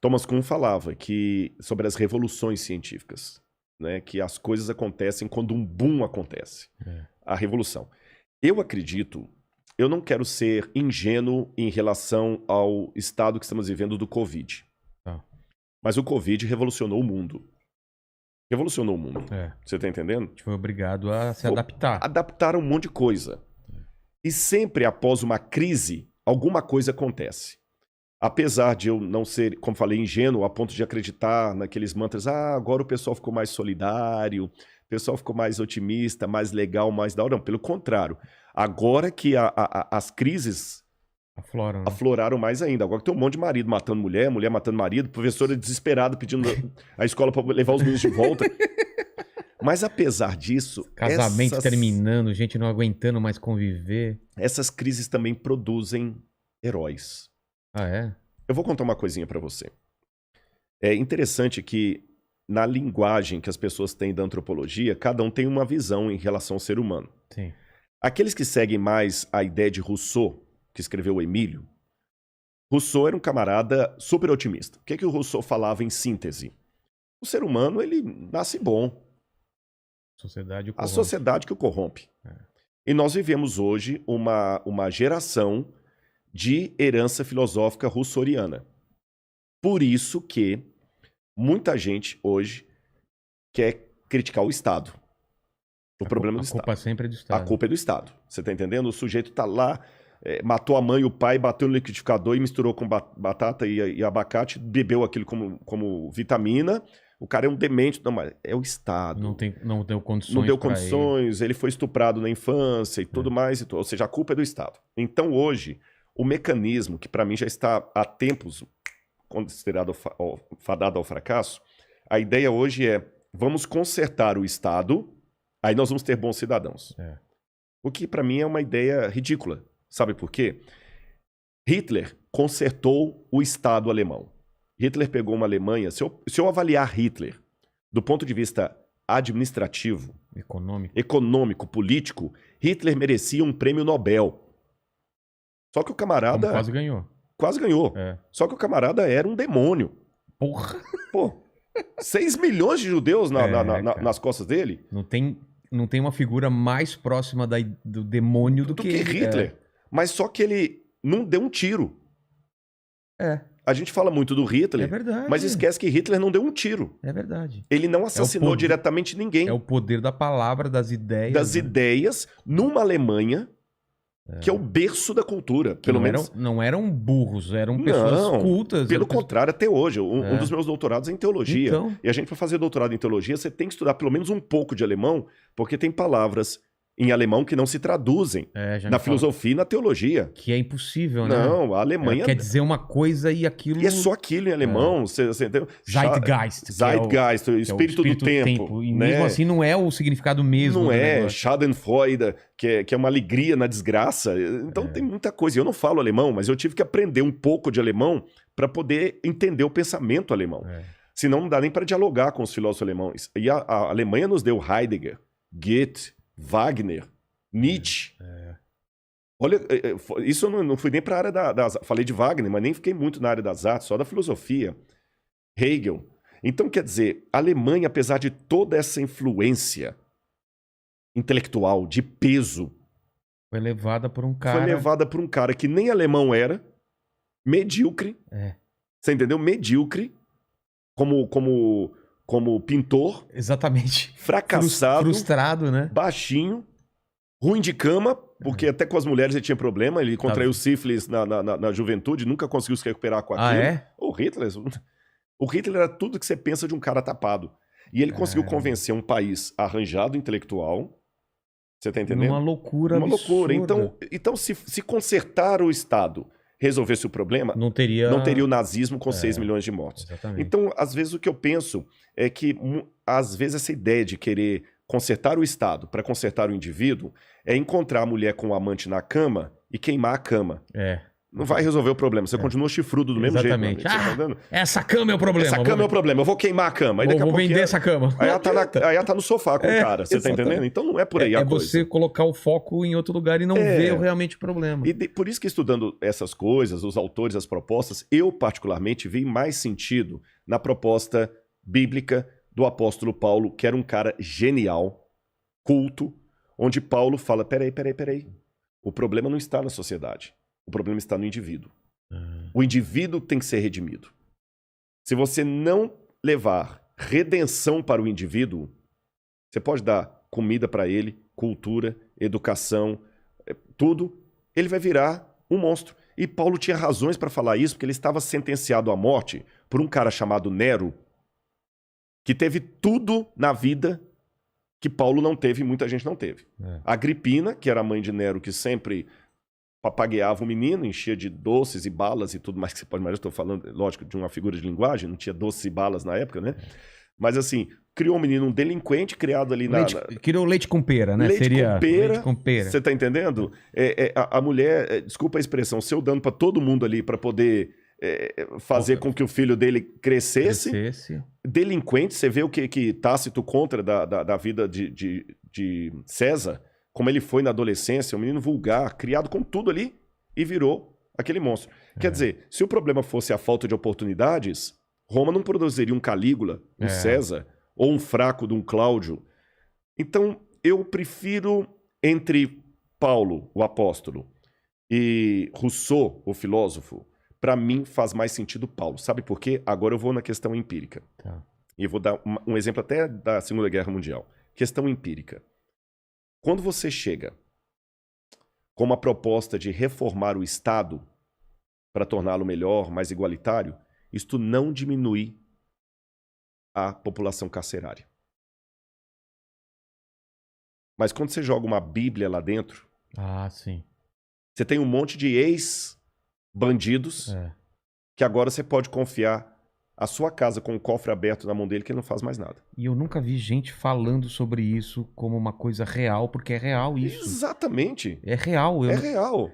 Thomas Kuhn falava sobre as revoluções científicas, né? Que as coisas acontecem quando um boom acontece. A revolução. Eu acredito, eu não quero ser ingênuo em relação ao estado que estamos vivendo do Covid. Mas o Covid revolucionou o mundo. Revolucionou o mundo. Você tá entendendo? A gente foi obrigado a se adaptar. Adaptaram um monte de coisa. E sempre após uma crise, alguma coisa acontece. Apesar de eu não ser, como falei, ingênuo a ponto de acreditar naqueles mantras, agora o pessoal ficou mais solidário, o pessoal ficou mais otimista, mais legal, mais da hora. Não, pelo contrário. Agora que as crises afloraram mais ainda. Agora que tem um monte de marido matando mulher, mulher matando marido, professora desesperada pedindo a escola para levar os meninos de volta. Mas apesar disso... Casamento terminando, gente não aguentando mais conviver. Essas crises também produzem heróis. Ah, é? Eu vou contar uma coisinha pra você. É interessante que na linguagem que as pessoas têm da antropologia, cada um tem uma visão em relação ao ser humano. Sim. Aqueles que seguem mais a ideia de Rousseau, que escreveu o Emílio, Rousseau era um camarada super otimista. O que o Rousseau falava em síntese? O ser humano, ele nasce bom. A sociedade que o corrompe. E nós vivemos hoje uma geração de herança filosófica rousseauiana. Por isso que muita gente hoje quer criticar o Estado. O problema do Estado. A culpa sempre é do Estado. A culpa é do Estado. Você tá entendendo? O sujeito tá lá, matou a mãe e o pai, bateu no liquidificador e misturou com batata e abacate, bebeu aquilo como vitamina. O cara é um demente. Não, mas é o Estado. Não deu condições. Não deu condições, ele foi estuprado na infância e tudo mais. Ou seja, a culpa é do Estado. Então hoje... O mecanismo, que para mim já está há tempos considerado fadado ao fracasso, a ideia hoje é, vamos consertar o Estado, aí nós vamos ter bons cidadãos. O que para mim é uma ideia ridícula. Sabe por quê? Hitler consertou o Estado alemão. Hitler pegou uma Alemanha... Se eu avaliar Hitler do ponto de vista administrativo, econômico, político, Hitler merecia um prêmio Nobel. Só que o camarada... Como quase ganhou. Quase ganhou. Só que o camarada era um demônio. Porra! Pô, 6 milhões de judeus nas costas dele. Não tem uma figura mais próxima do demônio do que Hitler. Mas só que ele não deu um tiro. A gente fala muito do Hitler, mas esquece que Hitler não deu um tiro. É verdade. Ele não assassinou diretamente ninguém. É o poder da palavra, das ideias. Das ideias, numa Alemanha... Que é o berço da cultura, pelo menos. Não eram burros, eram pessoas cultas. Pelo contrário, até hoje. Um dos meus doutorados é em teologia. Então... E a gente, para fazer doutorado em teologia, você tem que estudar pelo menos um pouco de alemão, porque tem palavras em alemão que não se traduzem na filosofia e na teologia. Que é impossível, né? Não, a Alemanha... quer dizer uma coisa e aquilo... E é só aquilo em alemão. Você entendeu? Zeitgeist. Zeitgeist, o espírito do tempo. E né? mesmo assim não é o significado mesmo. Não é. Schadenfreude, que é uma alegria na desgraça. Então tem muita coisa. Eu não falo alemão, mas eu tive que aprender um pouco de alemão para poder entender o pensamento alemão. Senão não dá nem para dialogar com os filósofos alemães. E a Alemanha nos deu Heidegger, Goethe, Wagner, Nietzsche. Olha, isso eu não fui nem para a área das... Falei de Wagner, mas nem fiquei muito na área das artes, só da filosofia. Hegel. Então, quer dizer, a Alemanha, apesar de toda essa influência intelectual, de peso... Foi levada por um cara... Foi levada por um cara que nem alemão era, medíocre. Você entendeu? Medíocre, como pintor. Exatamente. Fracassado. Frustrado, né? Baixinho. Ruim de cama, porque até com as mulheres ele tinha problema. Ele contraiu sífilis na juventude, nunca conseguiu se recuperar com aquilo. O Hitler era tudo que você pensa de um cara tapado. E ele conseguiu convencer um país arranjado, intelectual. Você tá entendendo? Uma loucura absurda. Loucura. Então se consertar o Estado resolvesse o problema, não teria o nazismo com 6 milhões de mortos. Exatamente. Então, às vezes, o que eu penso é que, às vezes, essa ideia de querer consertar o Estado para consertar o indivíduo é encontrar a mulher com o amante na cama e queimar a cama. Não vai resolver o problema. Você continua chifrudo do mesmo jeito. Exatamente. Você tá entendendo? Essa cama é o problema. Essa cama é o problema. Eu vou queimar a cama. Aí daqui a Vou pouco vender essa cama. Aí ela tá no sofá com o cara. Você tá entendendo? Então não é por aí a coisa. É você colocar o foco em outro lugar e não ver realmente o problema. E por isso que estudando essas coisas, os autores, as propostas, eu particularmente vi mais sentido na proposta bíblica do apóstolo Paulo, que era um cara genial, culto, onde Paulo fala, peraí. O problema não está na sociedade. O problema está no indivíduo. O indivíduo tem que ser redimido. Se você não levar redenção para o indivíduo, você pode dar comida para ele, cultura, educação, tudo, ele vai virar um monstro. E Paulo tinha razões para falar isso, porque ele estava sentenciado à morte por um cara chamado Nero, que teve tudo na vida que Paulo não teve e muita gente não teve. Agripina, que era a mãe de Nero, que sempre papagueava o menino, enchia de doces e balas e tudo mais que você pode imaginar. Estou falando, lógico, de uma figura de linguagem, não tinha doces e balas na época, né? Mas assim, criou um menino, um delinquente, criado ali criou leite com pera, né? Leite com pera. Você tá entendendo? A mulher, desculpa a expressão, seu dando para todo mundo ali para poder fazer com que o filho dele crescesse. Delinquente, você vê o que Tácito contra da vida de César, como ele foi na adolescência, um menino vulgar, criado com tudo ali e virou aquele monstro. Quer dizer, se o problema fosse a falta de oportunidades, Roma não produziria um Calígula, um César, ou um fraco de um Cláudio. Então, eu prefiro entre Paulo, o apóstolo, e Rousseau, o filósofo, para mim faz mais sentido Paulo. Sabe por quê? Agora eu vou na questão empírica. E eu vou dar um exemplo até da Segunda Guerra Mundial. Questão empírica. Quando você chega com uma proposta de reformar o Estado para torná-lo melhor, mais igualitário, isto não diminui a população carcerária. Mas quando você joga uma Bíblia lá dentro, você tem um monte de ex-bandidos que agora você pode confiar a sua casa com o cofre aberto na mão dele que ele não faz mais nada. E eu nunca vi gente falando sobre isso como uma coisa real, porque é real isso. Exatamente. É real. É real.